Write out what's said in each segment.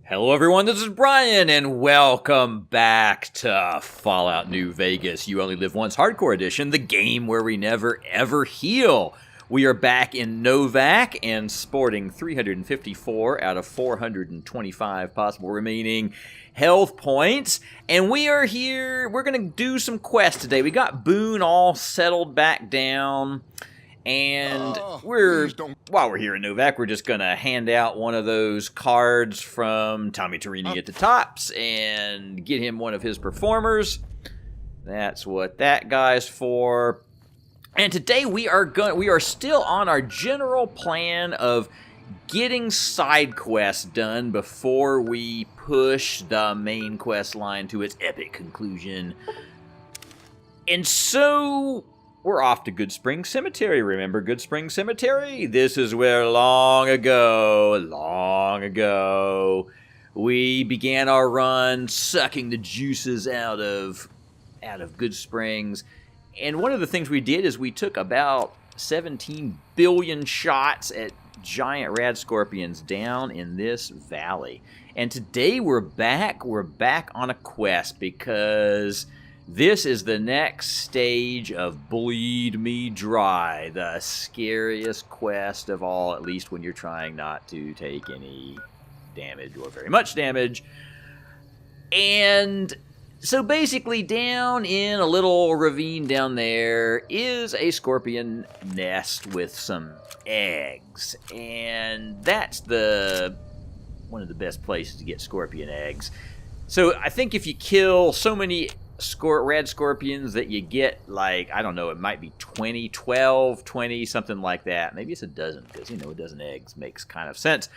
Hello everyone, this is Brian, and welcome back to Fallout New Vegas. You Only Live Once Hardcore Edition, the game where we never ever heal. We are back in Novak and sporting 354 out of 425 possible remaining health points. And we are here, we're going to do some quests today. We got Boone all settled back down. And while we're here in Novak, we're just going to hand out one of those cards from Tommy Torini at the Tops and get him one of his performers. That's what that guy's for. And today we are still on our general plan of getting side quests done before we push the main quest line to its epic conclusion. And so we're off to Good Spring Cemetery. Remember Good Spring Cemetery? This is where long ago, we began our run sucking the juices out of Good Springs. And one of the things we did is we took about 17 billion shots at giant radscorpions down in this valley. And today we're back on a quest because this is the next stage of Bleed Me Dry, the scariest quest of all, at least when you're trying not to take any damage or very much damage. And so basically down in a little ravine down there is a scorpion nest with some eggs. And that's one of the best places to get scorpion eggs. So I think if you kill so many rad scorpions that you get, like, I don't know, it might be 12, 20, something like that. Maybe it's a dozen, because, a dozen eggs makes kind of sense.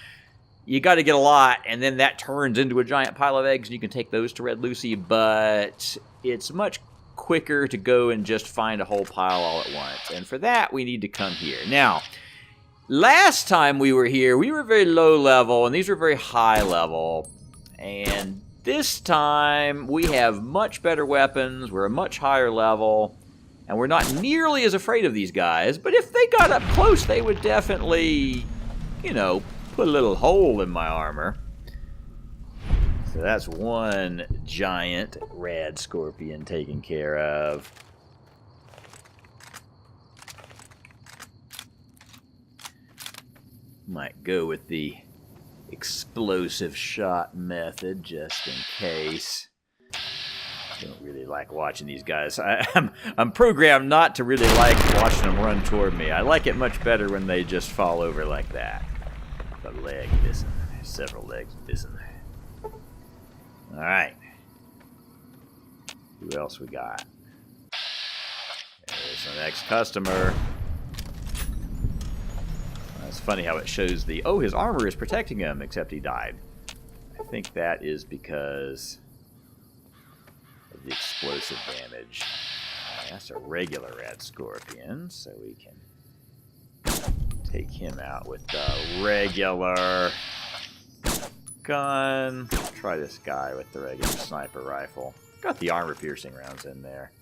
You got to get a lot, and then that turns into a giant pile of eggs, and you can take those to Red Lucy, but it's much quicker to go and just find a whole pile all at once. And for that, we need to come here. Now, last time we were here, we were very low level, and these were very high level, and this time, we have much better weapons, we're a much higher level, and we're not nearly as afraid of these guys, but if they got up close, they would definitely, put a little hole in my armor. So that's one giant rad scorpion taken care of. Might go with the explosive shot method just in case. I don't really like watching these guys. I'm programmed not to really like watching them run toward me. I like it much better when they just fall over like that. A leg missing. Several legs missing. Alright. Who else we got? There's the next customer. It's funny how it shows his armor is protecting him, except he died. I think that is because of the explosive damage. That's a regular rad scorpion, so we can take him out with the regular gun. Try this guy with the regular sniper rifle. Got the armor piercing rounds in there.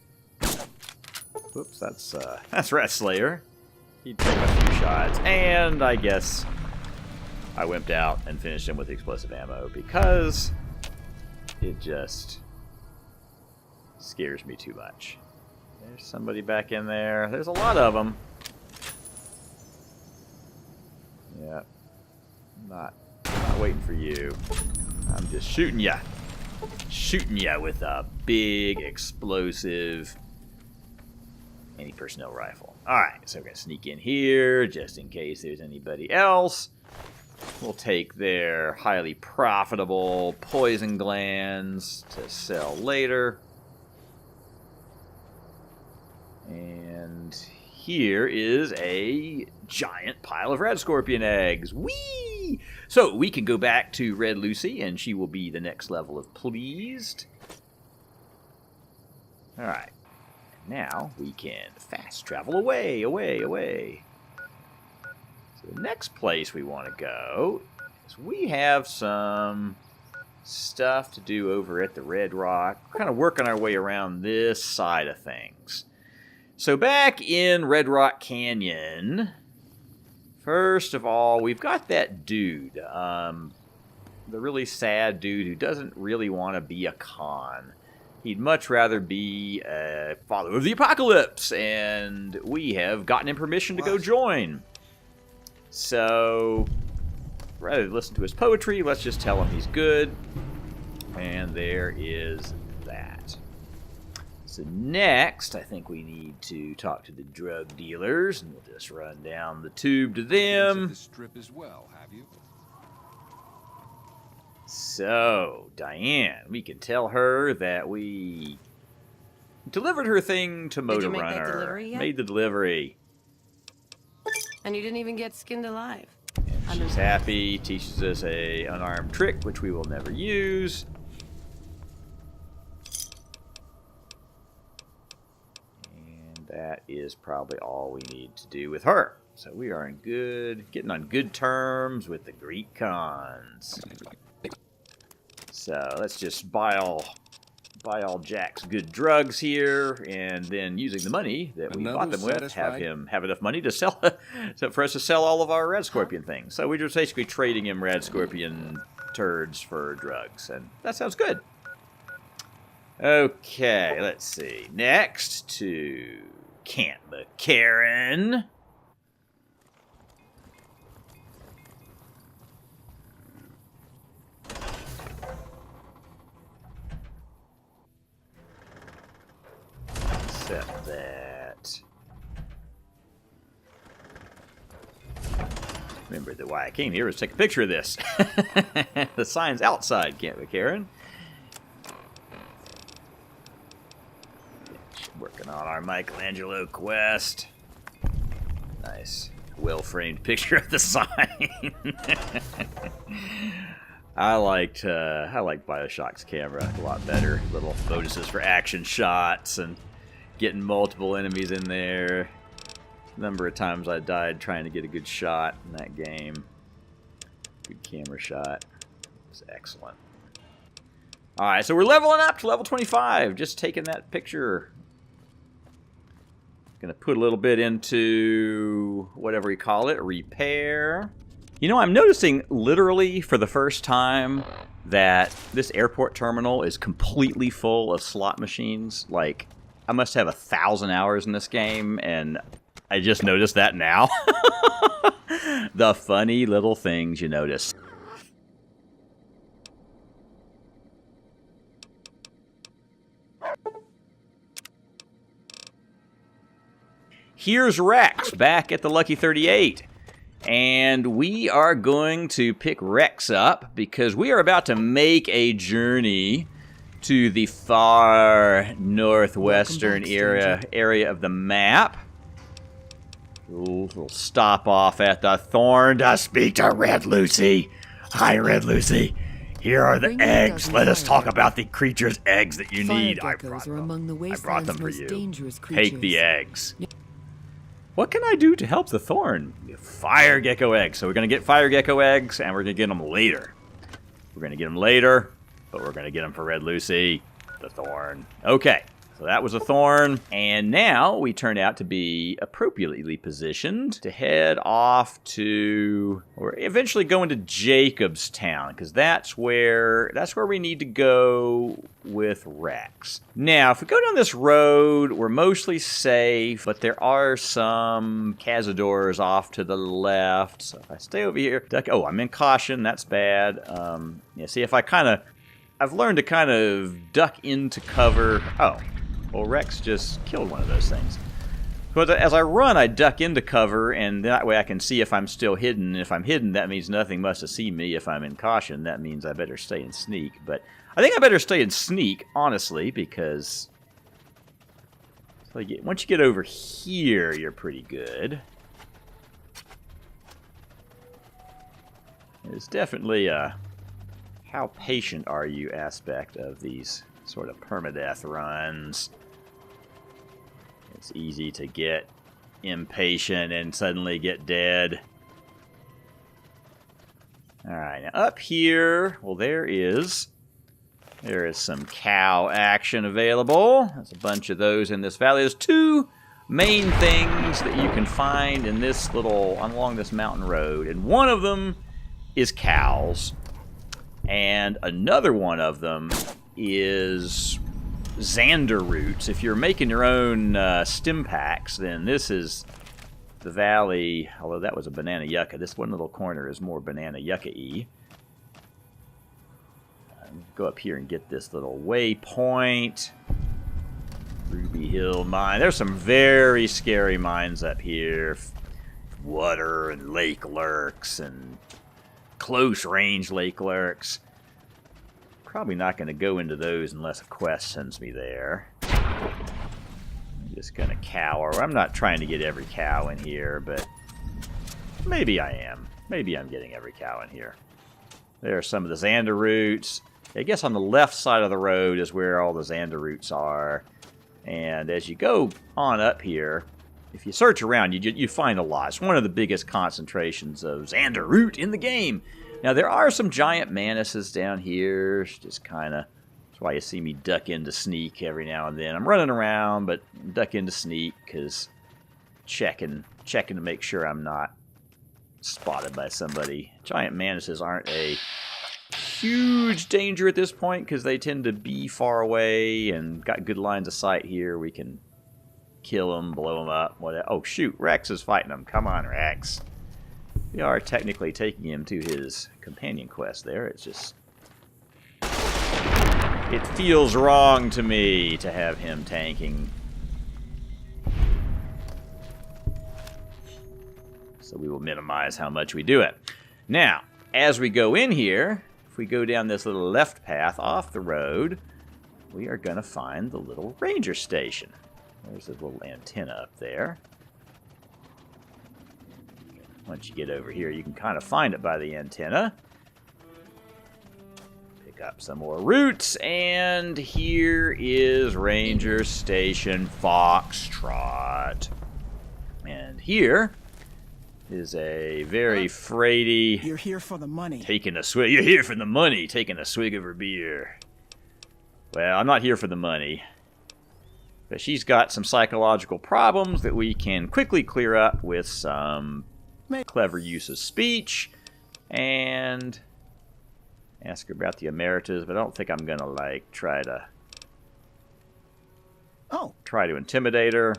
Whoops, that's Rat Slayer. He took a few shots, and I guess I wimped out and finished him with explosive ammo because it just scares me too much. There's somebody back in there. There's a lot of them. Yeah. Not waiting for you. I'm just shooting ya. Shooting ya with a big explosive anti-personnel rifle. Alright, so we're going to sneak in here just in case there's anybody else. We'll take their highly profitable poison glands to sell later. And here is a giant pile of rad scorpion eggs. Whee! So we can go back to Red Lucy, and she will be the next level of pleased. Alright. Now we can fast travel away. So the next place we want to go is we have some stuff to do over at the Red Rock. We're kind of working our way around this side of things. So back in Red Rock Canyon, first of all, we've got that dude. the really sad dude who doesn't really want to be a con. He'd much rather be a follower of the apocalypse, and we have gotten him permission to go join. So, rather than listen to his poetry, let's just tell him he's good. And there is that. So next, I think we need to talk to the drug dealers, and we'll just run down the tube to them. The strip as well, have you? So, Diane, we can tell her that we delivered her thing to Motor Did you make Runner. that delivery yet? Made the delivery. And you didn't even get skinned alive. And she's happy, teaches us a unarmed trick, which we will never use. And that is probably all we need to do with her. So we are getting on good terms with the Greek cons. So let's just buy all Jack's good drugs here, and then using the money that we bought them with, have him have enough money to sell, for us to sell all of our radscorpion things. So we're just basically trading him radscorpion turds for drugs, and that sounds good. Okay, let's see. Next to Camp McCarran. Set that. Remember that why I came here was to take a picture of this. The sign's outside Camp McCarran. Working on our Michelangelo quest. Nice, well-framed picture of the sign. I liked BioShock's camera a lot better. Little bonuses for action shots and getting multiple enemies in there. Number of times I died trying to get a good shot in that game. Good camera shot. It was excellent. Alright, so we're leveling up to level 25. Just taking that picture. Gonna put a little bit into whatever you call it, repair. You know, I'm noticing literally for the first time that this airport terminal is completely full of slot machines. Like, I must have 1,000 hours in this game, and I just noticed that now. The funny little things you notice. Here's Rex back at the Lucky 38. And we are going to pick Rex up because we are about to make a journey to the far northwestern area of the map. We'll stop off at the Thorn to speak to Red Lucy. Hi, Red Lucy. Here are the eggs. Let us talk about the creature's eggs that you need. I brought them for you. Take the eggs. What can I do to help the Thorn? Fire gecko eggs. So we're going to get fire gecko eggs, and we're going to get them later. We're going to get them later, but we're going to get them for Red Lucy, the Thorn. Okay, so that was a Thorn. And now we turn out to be appropriately positioned to head off to, or eventually go into Jacobstown, because that's where we need to go with Rex. Now, if we go down this road, we're mostly safe, but there are some cazadors off to the left. So if I stay over here, oh, I'm in caution. That's bad. Yeah, see, if I've learned to kind of duck into cover. Oh, well, Rex just killed one of those things. But as I run, I duck into cover, and that way I can see if I'm still hidden. If I'm hidden, that means nothing must have seen me. If I'm in caution, that means I better stay and sneak. But I think I better stay and sneak, honestly, because once you get over here, you're pretty good. There's definitely a how patient are you aspect of these sort of permadeath runs. It's easy to get impatient and suddenly get dead. Alright, now up here, well, there is some cow action available. There's a bunch of those in this valley. There's two main things that you can find in this along this mountain road, and one of them is cows. And another one of them is Xander roots. If you're making your own stim packs, then this is the valley, although that was a banana yucca. This one little corner is more banana yucca-y. Go up here and get this little waypoint. Ruby Hill Mine. There's some very scary mines up here. Water and lake lurks and close range lake lurks. Probably not going to go into those unless a quest sends me there. I'm just going to cower. I'm not trying to get every cow in here, but maybe I am. Maybe I'm getting every cow in here. There are some of the Xander roots. I guess on the left side of the road is where all the Xander roots are. And as you go on up here, if you search around, you find a lot. It's one of the biggest concentrations of Xander root in the game. Now, there are some giant manises down here. It's just kind of... That's why you see me duck into sneak every now and then. I'm running around, but duck into sneak because checking to make sure I'm not spotted by somebody. Giant manises aren't a huge danger at this point because they tend to be far away and got good lines of sight here. We can kill them, blow them up. Whatever. Oh, shoot. Rex is fighting them. Come on, Rex. We are technically taking him to his companion quest there. It's just... It feels wrong to me to have him tanking. So we will minimize how much we do it. Now, as we go in here, if we go down this little left path off the road, we are going to find the little ranger station. There's a little antenna up there. Once you get over here, you can kind of find it by the antenna. Pick up some more roots, and here is Ranger Station Foxtrot. And here is a very freighty... You're here for the money. Taking a swig. You're here for the money. Taking a swig of her beer. Well, I'm not here for the money. But she's got some psychological problems that we can quickly clear up with some clever use of speech. And ask her about the emeritus, but I don't think I'm going to, like, try to intimidate her.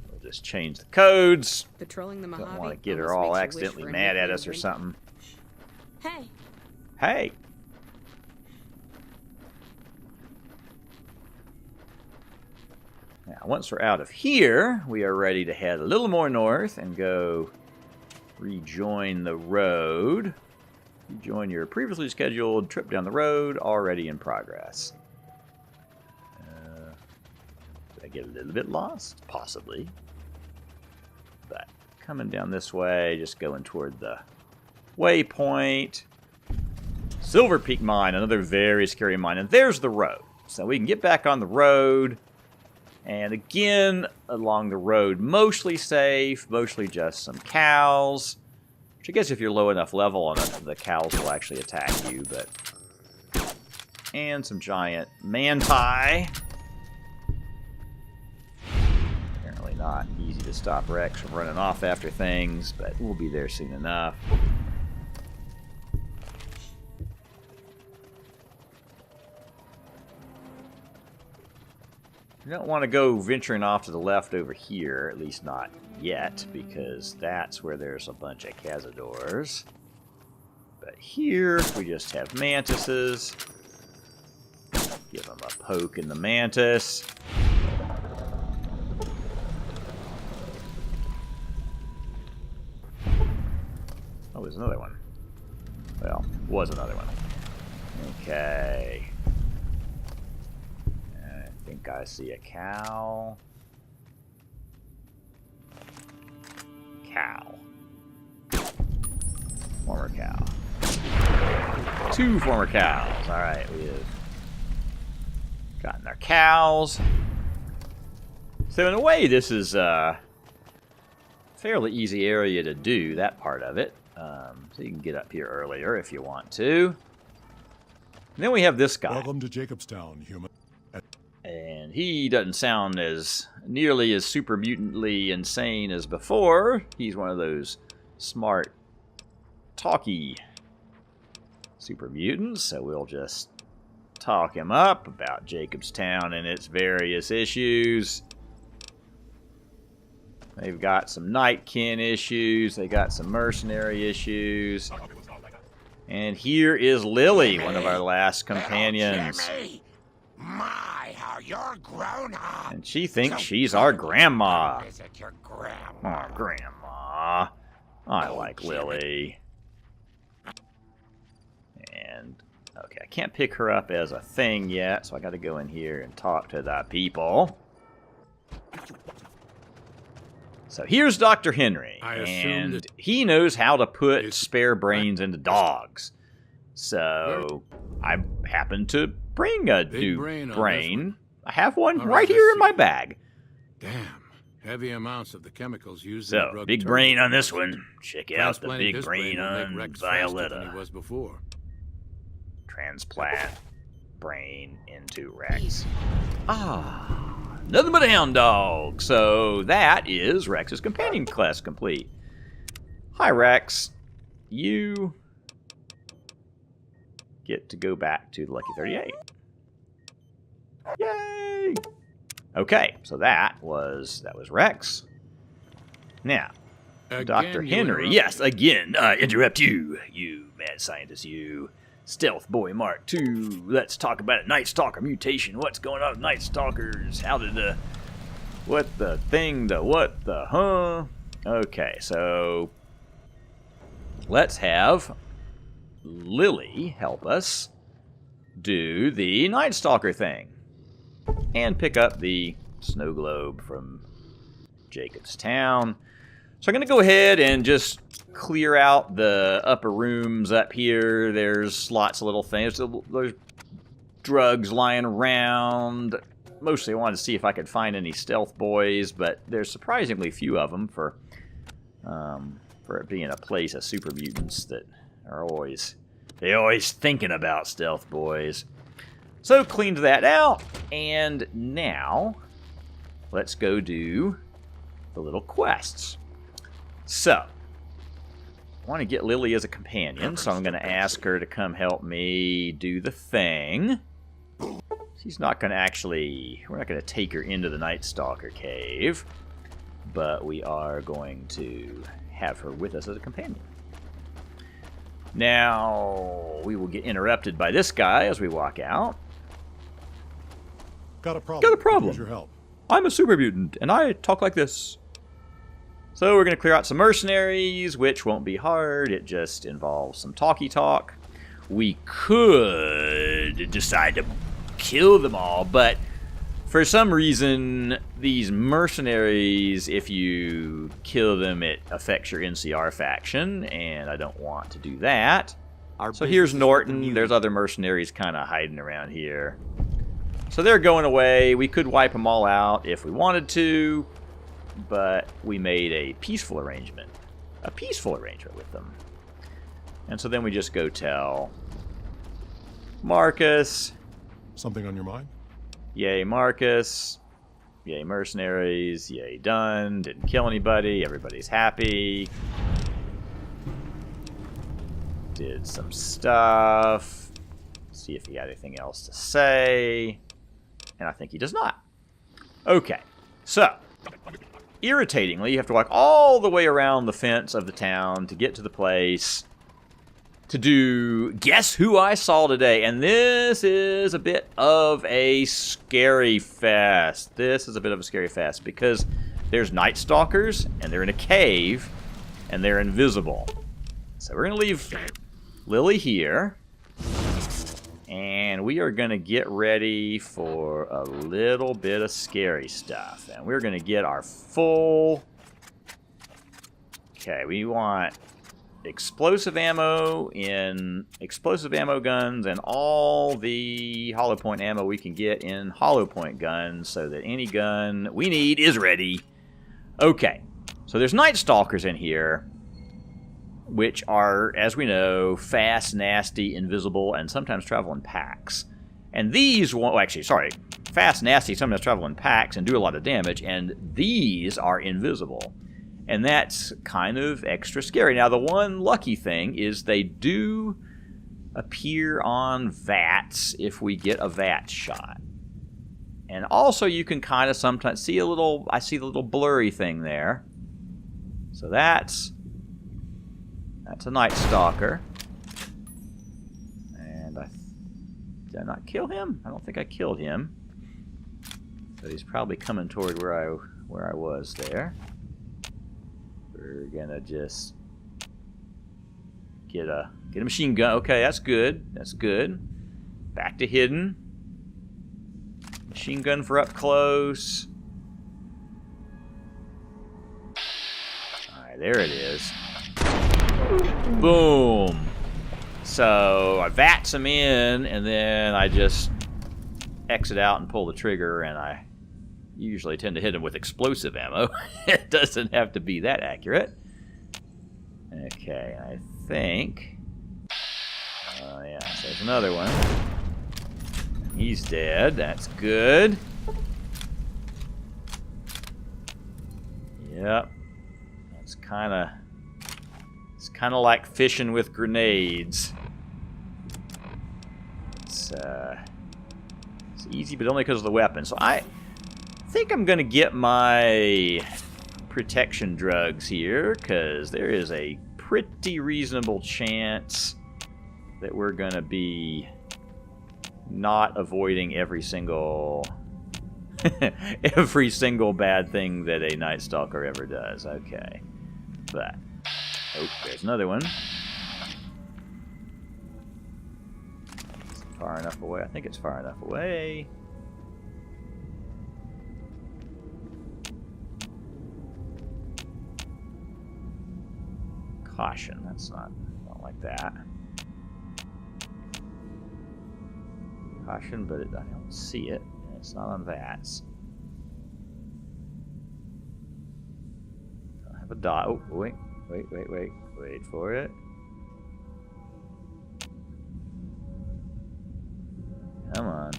We'll just change the codes. Patrolling the Don't want to get her all accidentally mad at us or something. Hey. Hey. Now, once we're out of here, we are ready to head a little more north and go rejoin the road. Rejoin your previously scheduled trip down the road, already in progress. Did I get a little bit lost? Possibly. But coming down this way, just going toward the waypoint. Silver Peak Mine, another very scary mine. And there's the road. So we can get back on the road. And again, along the road, mostly safe, mostly just some cows. Which I guess if you're low enough level on it, the cows will actually attack you, but... And some giant manti. Apparently not easy to stop Rex from running off after things, but we'll be there soon enough. You don't want to go venturing off to the left over here, at least not yet, because that's where there's a bunch of cazadors. But here, we just have mantises. Give them a poke in the mantis. Oh, there's another one. Well, was another one. Okay. I think I see a cow. Cow. Former cow. 2 former cows. Alright, we have gotten our cows. So in a way, this is a fairly easy area to do, that part of it. So you can get up here earlier if you want to. And then we have this guy. Welcome to Jacobstown, human. And he doesn't sound as nearly as super mutantly insane as before. He's one of those smart, talky super mutants, so we'll just talk him up about Jacobstown and its various issues. They've got some Nightkin issues. They got some mercenary issues. And here is Lily, one of our last companions. My, how you're grown up. And she thinks she's our grandma. Visit your grandma. Oh, grandma. I like Lily. And, okay, I can't pick her up as a thing yet, so I gotta go in here and talk to the people. So here's Dr. Henry, and he knows how to put spare brains into dogs. So I happen to bring a new brain. I have one right here in my bag. Damn. Heavy amounts of the chemicals used so, in drug big brain on this one. Check out the big brain on Violetta. He was before. Transplant brain into Rex. Nothing but a hound dog. So that is Rex's companion class complete. Hi, Rex. You get to go back to the Lucky 38. Yay! Okay, so that was Rex. Now, Again, Dr. Henry. Yes, again, interrupt you, you mad scientist, you. Stealth Boy Mark II. Let's talk about it. Night Stalker mutation. What's going on with Night Stalkers? How did the... What the thing, the what, the huh? Okay, so... Let's have Lily help us do the Night Stalker thing. And pick up the snow globe from Jacobstown. So I'm going to go ahead and just clear out the upper rooms up here. There's lots of little things. There's drugs lying around. Mostly I wanted to see if I could find any stealth boys, but there's surprisingly few of them for it being a place of super mutants that are always thinking about stealth boys. So cleaned that out, and now let's go do the little quests. So, I want to get Lily as a companion, so I'm going to ask her to come help me do the thing. She's not going to actually... We're not going to take her into the Night Stalker cave, but we are going to have her with us as a companion. Now, we will get interrupted by this guy as we walk out. Got a problem. Got a problem. Here's your help. I'm a super mutant, and I talk like this. So we're going to clear out some mercenaries, which won't be hard. It just involves some talky talk. We could decide to kill them all, but for some reason, these mercenaries, if you kill them, it affects your NCR faction, and I don't want to do that. So here's Norton. There's other mercenaries kind of hiding around here. So they're going away. We could wipe them all out if we wanted to, but we made a peaceful arrangement. A peaceful arrangement with them. And so then we just go tell Marcus. Something on your mind? Yay, Marcus. Yay, mercenaries. Yay, done. Didn't kill anybody. Everybody's happy. Did some stuff. See if he had anything else to say. And I think he does not. Okay, so, irritatingly, you have to walk all the way around the fence of the town to get to the place to do Guess Who I Saw Today. And this is a bit of a scary fest. This is a bit of a scary fest because there's Night Stalkers, and they're in a cave, and they're invisible. So we're going to leave Lily here. And we are going to get ready for a little bit of scary stuff. And we're going to get our full... Okay, we want explosive ammo in explosive ammo guns and all the hollow point ammo we can get in hollow point guns so that any gun we need is ready. Okay, so there's Night Stalkers in here, which are, as we know, fast, nasty, invisible, and sometimes travel in packs. And these won't... Actually, sorry. Fast, nasty, sometimes travel in packs and do a lot of damage, and these are invisible. And that's kind of extra scary. Now, the one lucky thing is they do appear on VATs if we get a VAT shot. And also you can kind of sometimes see a little, I see the little blurry thing there. So that's a Night Stalker. And did I not kill him? I don't think I killed him. But he's probably coming toward where I was there. We're gonna just get a machine gun. Okay, that's good. That's good. Back to hidden. Machine gun for up close. Alright, there it is. Boom. So I VATS him in, and then I just exit out and pull the trigger, and I usually tend to hit him with explosive ammo. It doesn't have to be that accurate. Okay, I think... Oh yeah, so there's another one. He's dead. That's good. Yep. It's kind of like fishing with grenades. It's easy, but only because of the weapon. So I think I'm gonna get my protection drugs here, because there is a pretty reasonable chance that we're gonna be not avoiding every single bad thing that a Night Stalker ever does. Okay, but oh, there's another one. Is it far enough away? I think it's far enough away. Caution. That's not like that. Caution, but I don't see it. It's not on VATS. I have a dot. Oh, wait for it. Come on.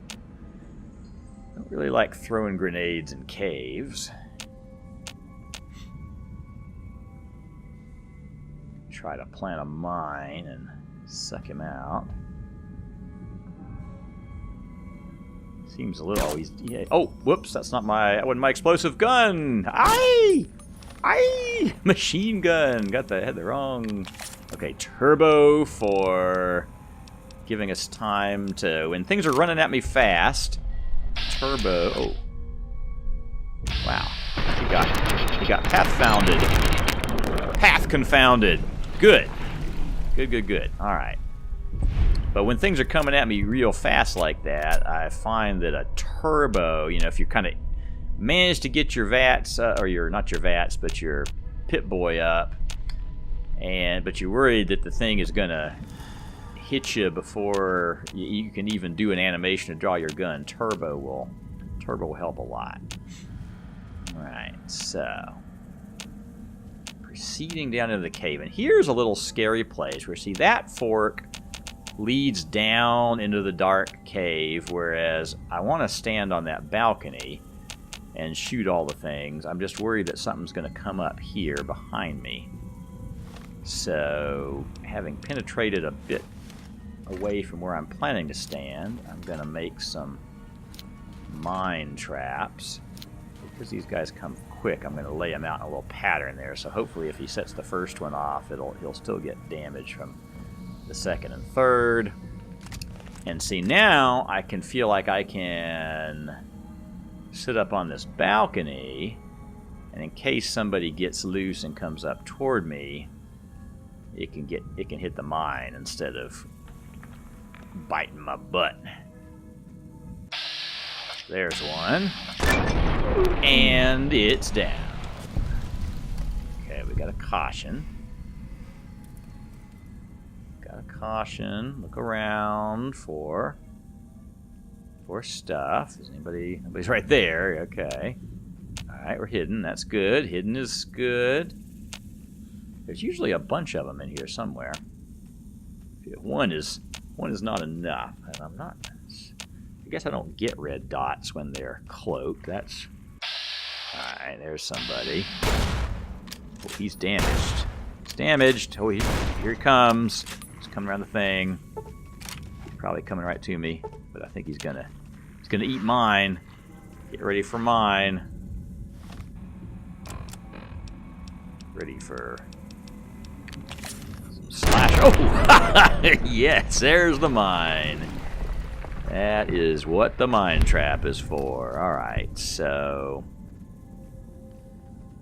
I don't really like throwing grenades in caves. Try to plant a mine and suck him out. Seems a little... Oh, yeah. Oh, whoops, that wasn't my explosive gun! Aye! Aye! Machine gun! Had the wrong... Okay, turbo for giving us time to... When things are running at me fast, turbo... Oh. Wow. He got path-founded. Path-confounded. Good. Good. Alright. But when things are coming at me real fast like that, I find that a turbo, you know, if you kind of manage to get your VATS, or not your VATS, but your Pip-Boy up, but you're worried that the thing is going to hit you before you can even do an animation to draw your gun, turbo will help a lot. Alright, so... proceeding down into the cave, and here's a little scary place where, see, that fork leads down into the dark cave, whereas I want to stand on that balcony and shoot all the things. I'm just worried that something's going to come up here behind me. So, having penetrated a bit away from where I'm planning to stand, I'm going to make some mine traps. Because these guys come quick, I'm going to lay them out in a little pattern there, so hopefully if he sets the first one off, he'll still get damage from the second and third. And see, now I can feel like I can sit up on this balcony, and in case somebody gets loose and comes up toward me, it can hit the mine instead of biting my butt. There's one. And it's down. Okay, we got a caution. Look around for stuff. Is nobody's right there. Okay. Alright, we're hidden. That's good. Hidden is good. There's usually a bunch of them in here somewhere. One is not enough. And I guess I don't get red dots when they're cloaked. That's... Alright, there's somebody. Oh, he's damaged. He's damaged. Oh, here he comes. He's coming around the thing. He's probably coming right to me, but I think he's gonna eat mine. Get ready for mine. Ready for some slash. Oh, yes, there's the mine. That is what the mine trap is for. All right, so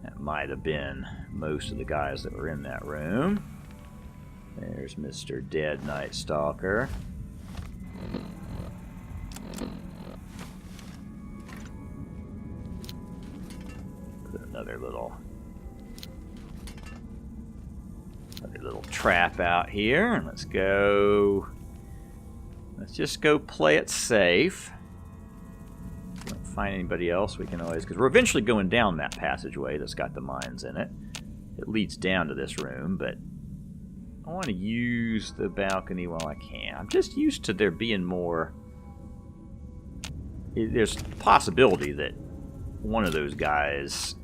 that might have been most of the guys that were in that room. There's Mr. Dead Night Stalker. Put another little trap out here, and let's go. Let's just go play it safe. If we don't find anybody else, we can always, because we're eventually going down that passageway that's got the mines in it. It leads down to this room, but I want to use the balcony while I can. I'm just used to there being more. There's a possibility that one of those guys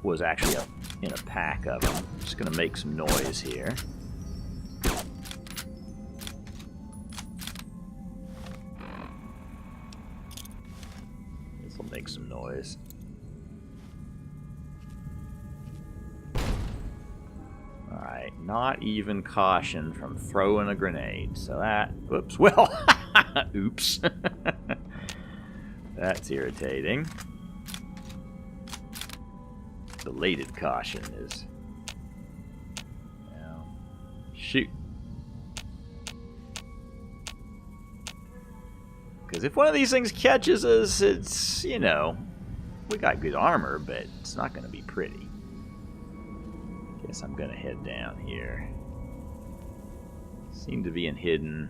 was actually in a pack of them. Just going to make some noise here. This will make some noise. Alright, not even caution from throwing a grenade. So that, whoops, well, oops. That's irritating. Belated caution is, shoot. Because if one of these things catches us, it's, you know, we got good armor, but it's not going to be pretty. Guess I'm going to head down here. Seem to be hidden.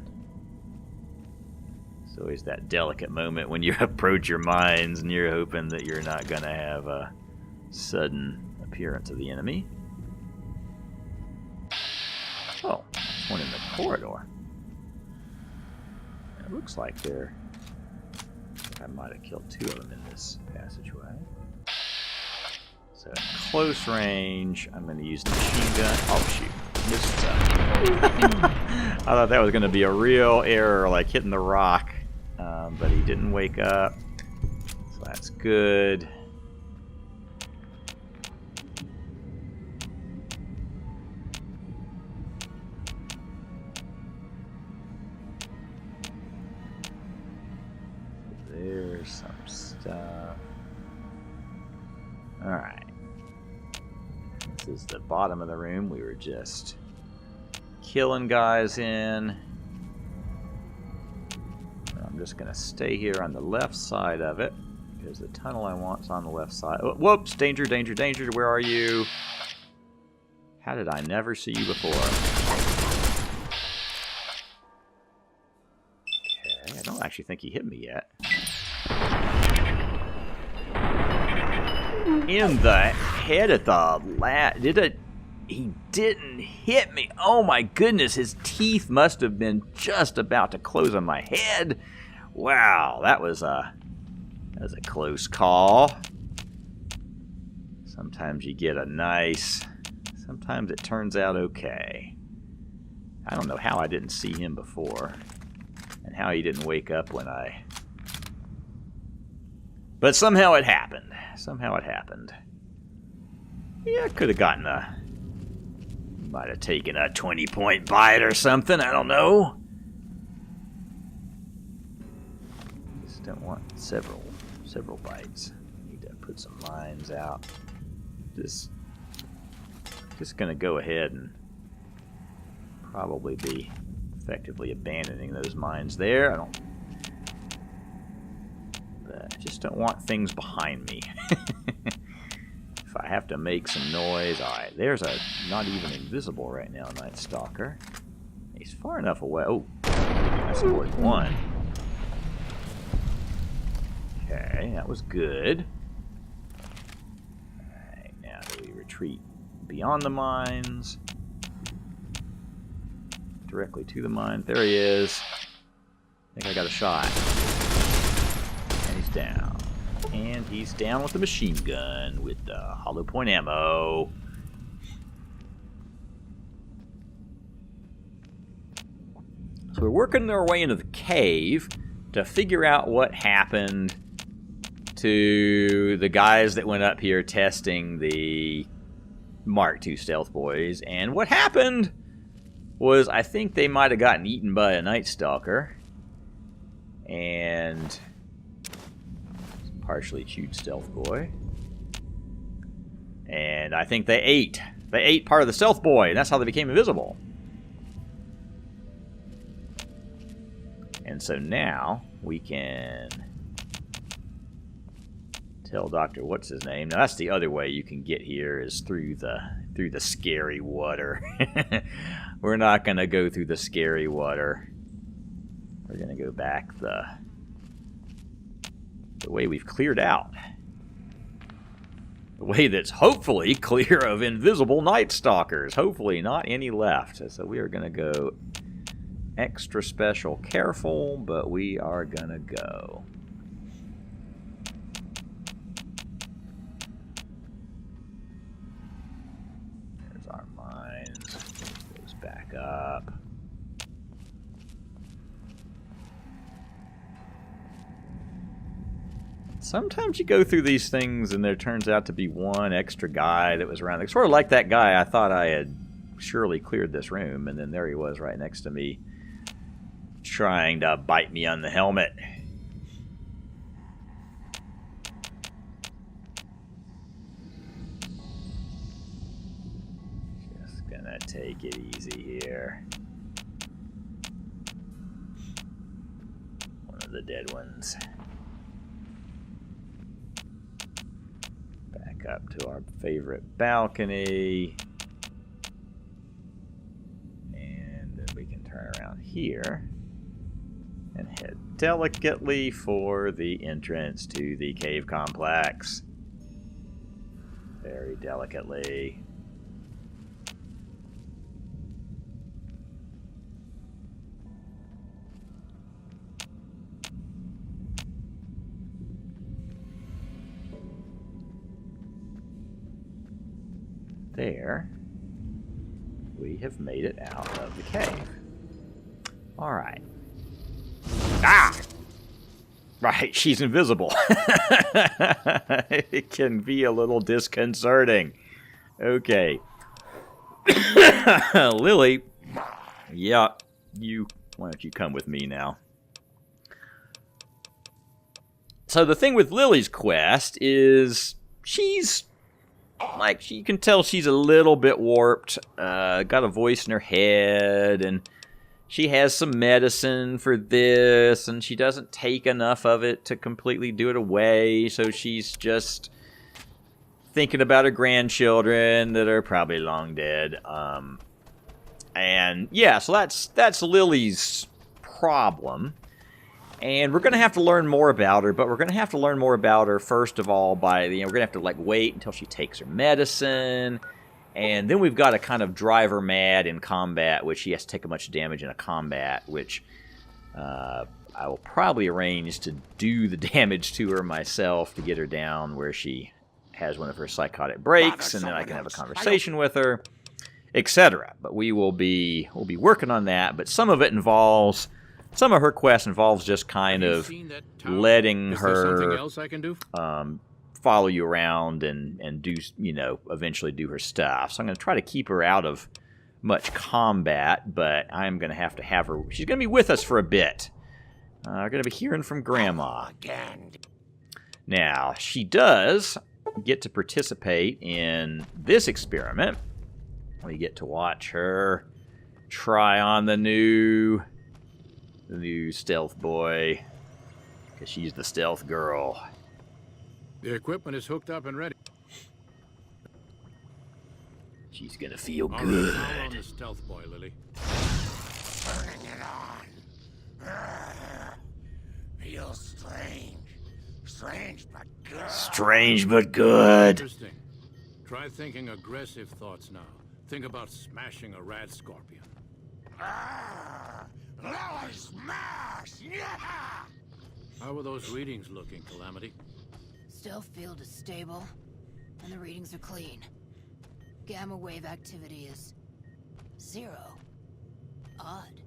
It's always that delicate moment when you approach your mines and you're hoping that you're not going to have a sudden appearance of the enemy. Oh, there's one in the corridor. It looks like I might have killed two of them in this passageway. So at close range, I'm going to use the machine gun. Oh, shoot. Missed I thought that was going to be a real error, like hitting the rock. But he didn't wake up. So that's good. There's some stuff. Alright. This is the bottom of the room we were just killing guys in. I'm just going to stay here on the left side of it, because the tunnel I want's on the left side. Oh, whoops! Danger, danger, danger! Where are you? How did I never see you before? Okay, I don't actually think he hit me yet. In the head at the he didn't hit me. Oh my goodness, his teeth must have been just about to close on my head. Wow, that was a close call. Sometimes you get a nice, sometimes it turns out okay. I don't know how I didn't see him before, and how he didn't wake up when I... But somehow it happened. Somehow it happened. Yeah, I could have gotten might have taken a 20-point bite or something, I don't know. Just don't want several bites. Need to put some mines out. Just gonna go ahead and probably be effectively abandoning those mines there. I just don't want things behind me. If I have to make some noise... Alright, there's a not even invisible right now Night Stalker. He's far enough away. Oh, that's more than one. Okay, that was good. Alright, now do we retreat beyond the mines? Directly to the mines. There he is. I think I got a shot. And he's down. And he's down with the machine gun with the hollow point ammo. So we're working our way into the cave to figure out what happened to the guys that went up here testing the Mark II stealth boys. And what happened was, I think they might have gotten eaten by a Night Stalker. And partially chewed stealth boy. And I think they ate part of the stealth boy, and that's how they became invisible. And so now we can tell Dr. what's his name. Now that's the other way you can get here, is through the scary water. We're not going to go through the scary water. We're going to go back the way we've cleared out. The way that's hopefully clear of invisible Night Stalkers. Hopefully not any left. So we are going to go extra special careful, but we are going to go. There's our mines. Goes back up. Sometimes you go through these things and there turns out to be one extra guy that was around. It's sort of like that guy. I thought I had surely cleared this room, and then there he was right next to me trying to bite me on the helmet. Just gonna take it easy here. One of the dead ones. Up to our favorite balcony, and then we can turn around here and head delicately for the entrance to the cave complex. Very delicately. There, we have made it out of the cave. All right. Ah! Right, she's invisible. It can be a little disconcerting. Okay. Lily, yeah, why don't you come with me now? So the thing with Lily's quest is she's like, you can tell she's a little bit warped, got a voice in her head, and she has some medicine for this, and she doesn't take enough of it to completely do it away, so she's just thinking about her grandchildren that are probably long dead. And yeah, so that's Lily's problem. And we're going to have to learn more about her, but we're going to have to learn more about her, first of all, by, we're going to have to, like, wait until she takes her medicine, and then we've got to kind of drive her mad in combat, which she has to take a bunch of damage in a combat, which I will probably arrange to do the damage to her myself to get her down where she has one of her psychotic breaks, and then I can have a conversation with her, etc. But we'll be working on that, but some of it involves... Some of her quest involves just kind of letting her follow you around and do, eventually do her stuff. So I'm going to try to keep her out of much combat, but I'm going to have her. She's going to be with us for a bit. We're going to be hearing from Grandma. Now, she does get to participate in this experiment. We get to watch her try on the new stealth boy, because she's the stealth girl. The equipment is hooked up and ready. She's gonna feel good. On the stealth boy, Lily. Turning it on. Feels strange but good. Strange but good. Interesting. Try thinking aggressive thoughts now. Think about smashing a radscorpion. Lily smash! Yeah! How are those readings looking, Calamity? Stealth field is stable, and the readings are clean. Gamma wave activity is 0. Odd.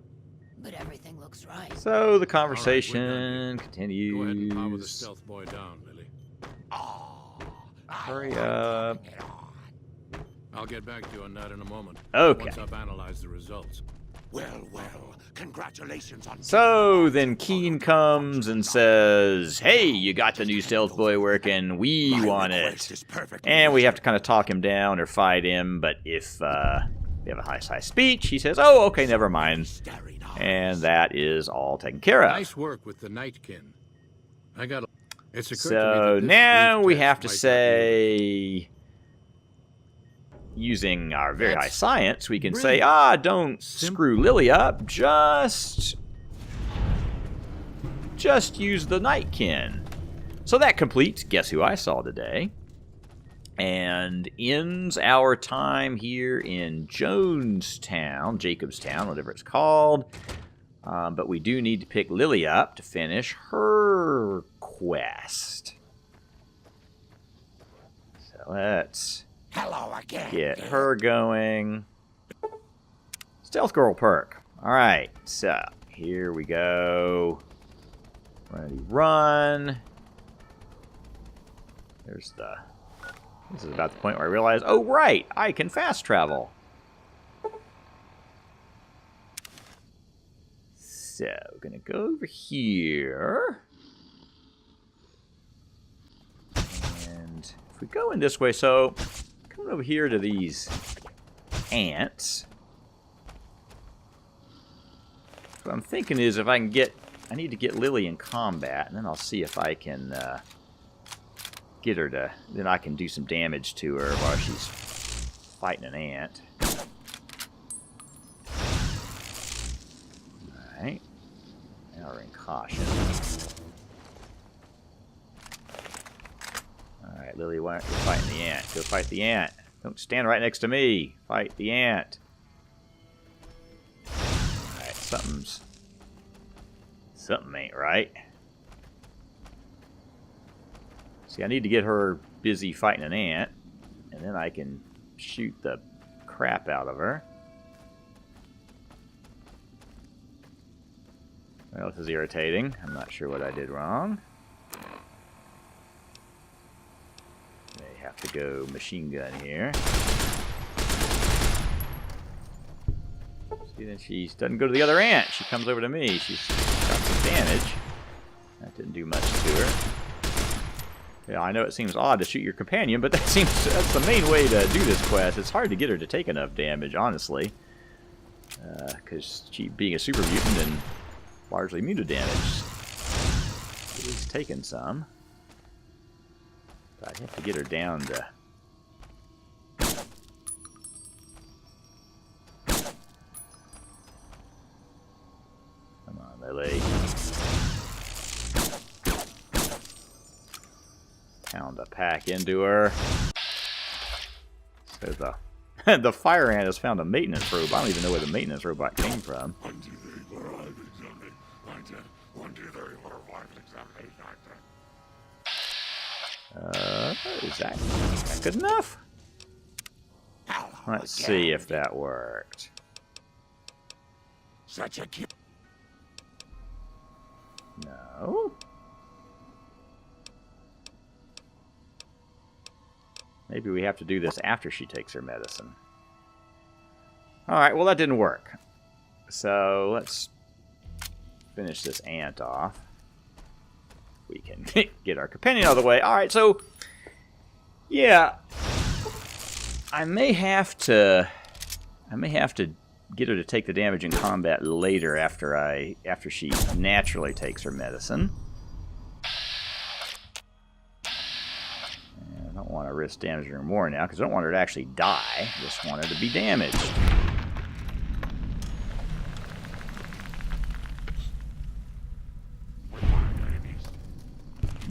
but everything looks right. So the All conversation right, go ahead and power the continues. stealth boy down, Lily. Oh, Hurry up. I'll get back to you on that in a moment. Okay. Once I've analyzed the results. Well, congratulations on... So then Keen comes and says, hey, you got the new stealth boy working. We My want request it. is perfect. And we have to kind of talk him down or fight him. But if we have a high speech, he says, oh, okay, never mind. Staring eyes. And that is all taken care of. Nice work with the Nightkin. I got. It's occurred to me So that this now brief we test have to might not be say, using our very high That's science, we can say, brilliant. don't screw Lily up, just use the Nightkin. So that completes Guess Who I Saw Today, and ends our time here in Jonestown, Jacobstown, whatever it's called. But we do need to pick Lily up to finish her quest. So let's Hello again. get her going. Stealth Girl perk. Alright, so here we go. Ready, run. This is about the point where I realize, oh right, I can fast travel. So, we're gonna go over here. And if we go in this way, so coming over here to these ants. What I'm thinking is if I can get, I need to get Lily in combat, and then I'll see if I can get her to, then I can do some damage to her while she's fighting an ant. Alright. Now we're in caution. Alright, Lily, why aren't you fighting the ant? Go fight the ant. Don't stand right next to me. Fight the ant. Alright, something ain't right. See, I need to get her busy fighting an ant, and then I can shoot the crap out of her. Well, this is irritating. I'm not sure what I did wrong. May have to go machine gun here. See, then she doesn't go to the other ant. She comes over to me. She's got some damage. That didn't do much to her. Yeah, I know it seems odd to shoot your companion, but that's the main way to do this quest. It's hard to get her to take enough damage, honestly. Because she, being a super mutant and largely immune to damage, at least taken some. But I have to get her down to... Come on, Lily. Pound a pack into her. So the fire ant has found a maintenance robe. I don't even know where the maintenance robot came from. Is that good enough? Let's see if that worked. Such a cute... No. Maybe we have to do this after she takes her medicine. Alright, well that didn't work. So let's finish this ant off. We can get our companion out of the way. Alright, so yeah. I may have to get her to take the damage in combat later after she naturally takes her medicine. And I don't want to risk damaging her more now because I don't want her to actually die. I just want her to be damaged.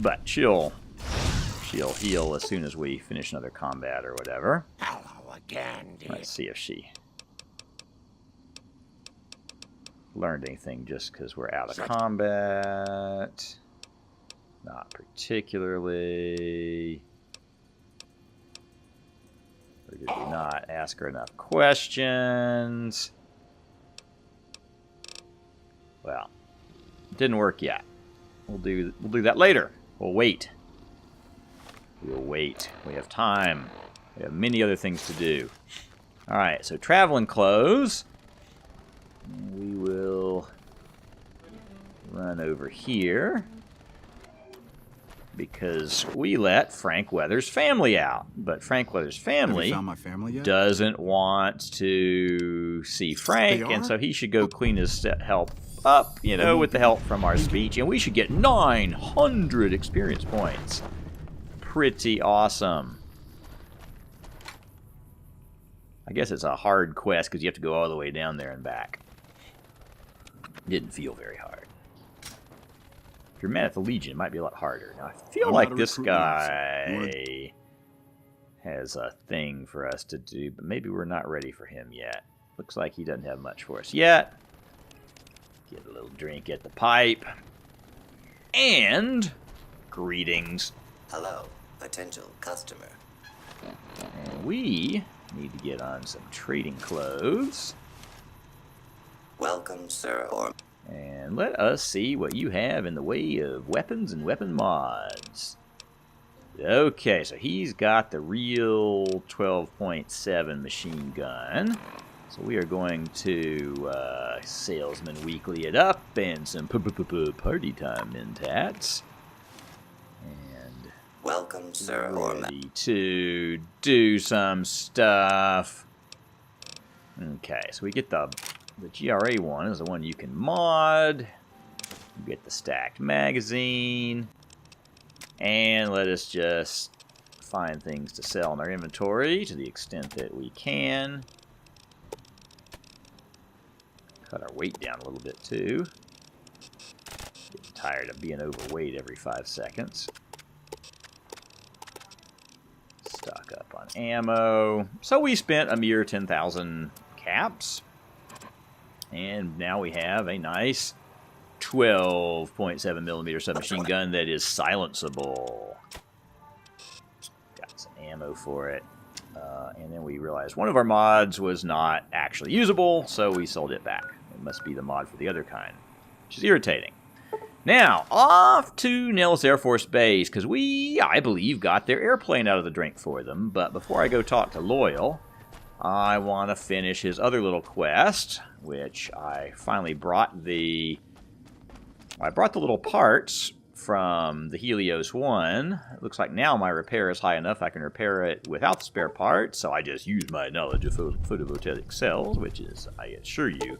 But she'll heal as soon as we finish another combat or whatever. Hello again, dear. Let's see if she learned anything just because we're out of combat. Not particularly. Or did we not ask her enough questions? Well, didn't work yet. We'll do that later. We'll wait. We'll wait. We have time. We have many other things to do. Alright, so traveling clothes. We will run over here because we let Frank Weather's family out. But Frank Weather's family found my family yet? doesn't want to see Frank, and so he should go clean his help up, you know, with the help from our speech. And we should get 900 experience points. Pretty awesome. I guess it's a hard quest because you have to go all the way down there and back. Didn't feel very hard. If you're mad at the Legion, it might be a lot harder. Now, I feel like this guy has a thing for us to do, but maybe we're not ready for him yet. Looks like he doesn't have much for us yet. Get a little drink at the pipe. And greetings. Hello, potential customer. And we need to get on some trading clothes. Welcome, sir, or... And let us see what you have in the way of weapons and weapon mods. Okay, so he's got the real 12.7 machine gun. So we are going to Salesman Weekly it up and some party time mentats. And welcome, sir, or... ready to do some stuff. Okay, so we get the GRA one is the one you can mod. You get the stacked magazine. And let us just find things to sell in our inventory to the extent that we can. Cut our weight down a little bit too. Getting tired of being overweight every 5 seconds. Stock up on ammo. So we spent a mere 10,000 caps. And now we have a nice 12.7 millimeter submachine gun that is silenceable. Got some ammo for it. And then we realized one of our mods was not actually usable, so we sold it back. It must be the mod for the other kind, which is irritating. Now, off to Nellis Air Force Base, because we, I believe, got their airplane out of the drink for them. But before I go talk to Loyal, I want to finish his other little quest, which I finally brought the... I brought the little parts from the Helios 1. It looks like now my repair is high enough I can repair it without the spare parts, so I just use my knowledge of photovoltaic cells, which is, I assure you,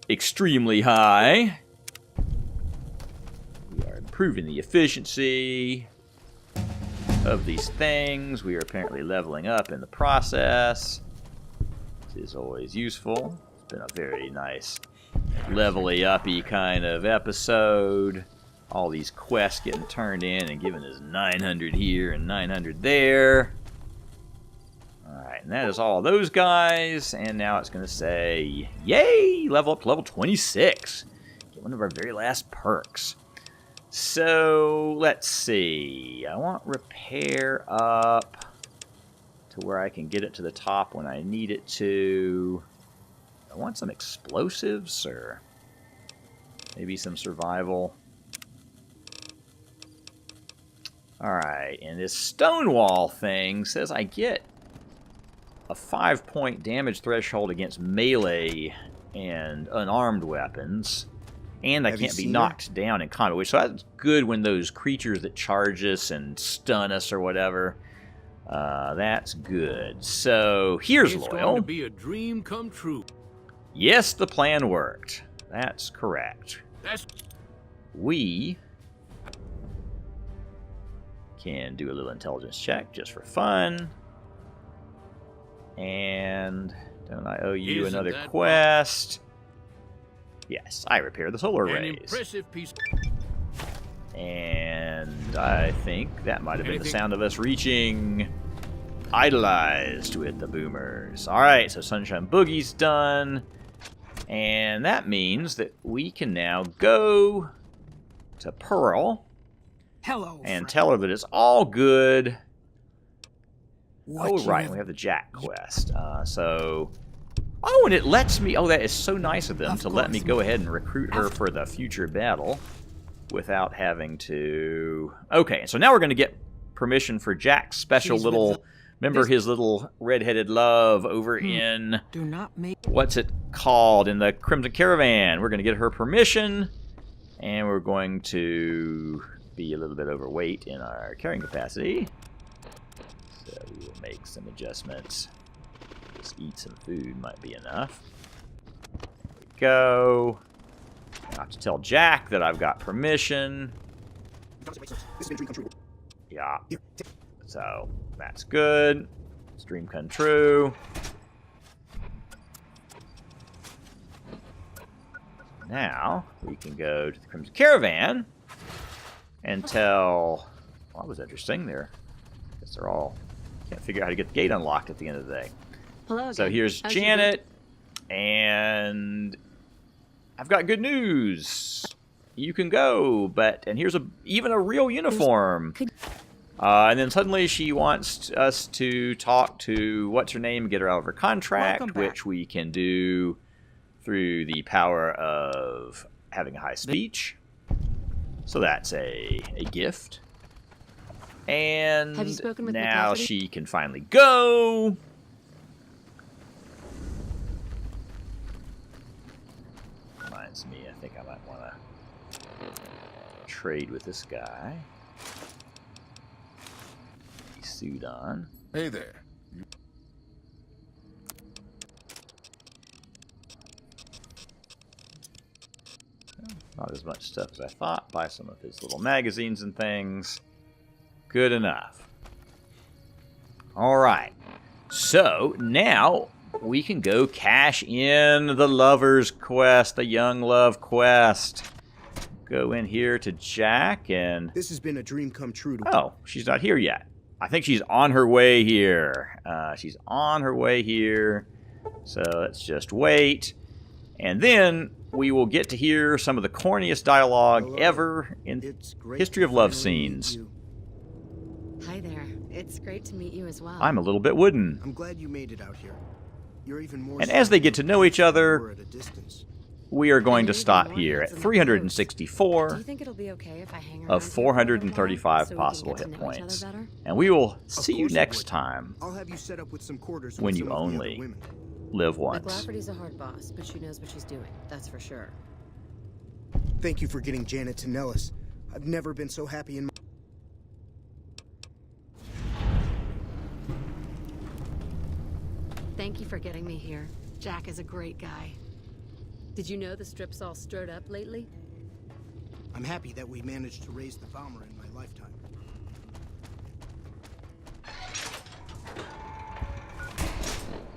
extremely high. We are improving the efficiency of these things. We are apparently leveling up in the process. This is always useful. It's been a very nice levelly uppy kind of episode. All these quests getting turned in and giving us 900 here and 900 there. Alright, and that is all of those guys. And now it's going to say, yay! Level up to level 26. Get one of our very last perks. So, let's see. I want repair up to where I can get it to the top when I need it to. I want some explosives, or maybe some survival. Alright, and this Stonewall thing says I get a 5-point damage threshold against melee and unarmed weapons. And I can't be knocked down in combat, which so that's good when those creatures that charge us and stun us or whatever. That's good. So here's Loyal. It's going to be a dream come true. Yes, the plan worked. That's correct. We can do a little intelligence check just for fun. And don't I owe you another quest? Yes, I repair the solar An rays. impressive piece. And I think that might have been the sound of us reaching Idolized with the boomers. Alright, so Sunshine Boogie's done. And that means that we can now go to Pearl. Hello, and tell her that it's all good. What Oh, right, we have the Jack quest. So Oh, and it lets me... Oh, that is so nice of them to let me go ahead and recruit her for the future battle without having to... Okay, so now we're going to get permission for Jack's special little... Remember his little red-headed love over in... Do not make... What's it called? In the Crimson Caravan. We're going to get her permission, and we're going to be a little bit overweight in our carrying capacity. So we will make some adjustments. Just eat some food might be enough. There we go. I have to tell Jack that I've got permission. Yeah. So that's good. It's dream come true. Now we can go to the Crimson Caravan and tell... Well, that was interesting there. I guess they're all... Can't figure out how to get the gate unlocked at the end of the day. Hello So again. here's How's your Janet, and I've got good news. You can go, and here's even a real uniform. And then suddenly she wants us to talk to what's her name, get her out of her contract, which we can do through the power of having a high speech. So that's a gift. And Have you spoken with now McCafferty? she can finally go. Reminds me, I think I might want to trade with this guy. Suit on. Hey there. Not as much stuff as I thought. Buy some of his little magazines and things. Good enough. Alright. So, now we can go cash in the lover's quest, the young love quest. Go in here to Jack and... This has been a dream come true to... Oh, she's not here yet. I think she's on her way here. She's on her way here. So let's just wait. And then we will get to hear some of the corniest dialogue ever in history of love scenes. Hi there. It's great to meet you as well. I'm a little bit wooden. I'm glad you made it out here. You're even more... And as they get to know each other, at a distance. we are going to stop more here at handsome 364 Do you think it'll be okay if I hang around of here for a little 435 while so we can possible get to hit know each other points. better? And we will Of see you course I next would. time I'll have you set up with some quarters when with you some of the other only women. live once. McClafferty's a hard boss, but she knows what she's doing. That's for sure. Thank you for getting Janet to Nellis. I've never been so happy in my... Thank you for getting me here. Jack is a great guy. Did you know the strip's all stirred up lately? I'm happy that we managed to raise the Valmer in my lifetime.